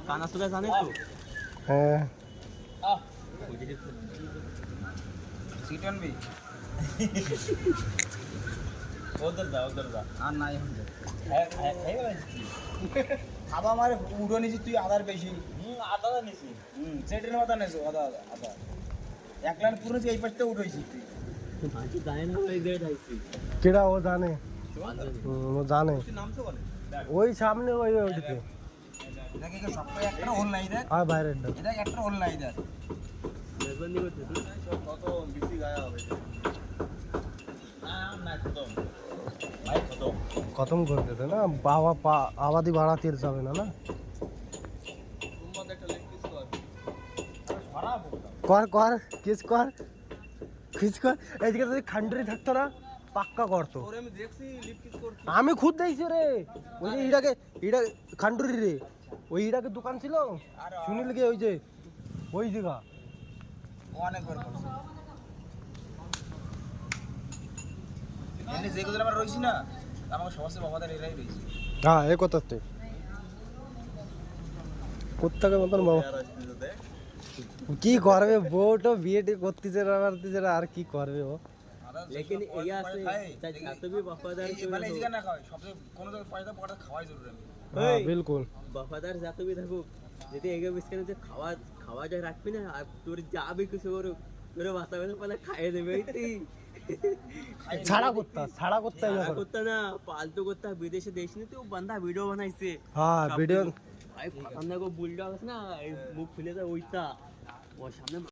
কানা সুদা জানিস তো? হ্যাঁ সিটন বি ওদের যা আর নাই এখন খাবা মারে উড়ো নিছি তুই আদার বেশি আদা নিছি সেটের মাথা নেছো আদা আদা এক লাইন পুরো এই পাশটা উঠাইছি তুই ভাজি গায় না ওই দেড় আইছি কেডা ও জানে ও জানে নাম তো বলে ওই সামনে ওই ওইদিকে দেখে কি সবটাই একটা হোল নাই দেখ আর বাইরের এটা একটা হোল নাই দেখ মেজবন্দি করতে কত বেশি গায়া হবে না না খতম খতম করে দিতে না বাবা আবাদি বাড়াতে যাবে না না কর কর কিস কর কিস কর এদিকে যদি খান্ডরি থাকতো না পাক্কা করতো আমি খুদ দেখছি রে ওই যে ইডা খান্ডুরি রে ওই ইডাকে দোকান ছিল সুনীল কে ওই যে ওই জায়গা অনেকবার করছে এনে যেগুলো আমরা রইছি না আমাকে সবচেয়ে বাবাদের এরাই রইছে হ্যাঁ এই কথাতে কোত্তাকে মতন বাবা কি করবে বউটা বিয়েটি করতেছে আর কি করবে ও लेकिन ये আছে এত বি वफादार মানে এই জায়গা না খায় সবচেয়ে কোন জায়গায় পয়সা পড়া খাওয়াই জরুরি হ্যাঁ বিলকুল वफादार যত বি থাকুক যদি এগে বিস্কেনে যে খাওয়া যায় রাখবি না আর তোর যাবে কিছু করে তোরে বাঁচাবে না পালে খাইয়ে দেবে তুই ছাড়া করতে না পালতু করতে বিদেশে দেশ নি তুই বান্দা ভিডিও বানাইছে হ্যাঁ ভিডিও ভাই আমরা কো বুলডগ আছে না মুখ খুলে যায় ওইটা ওর সামনে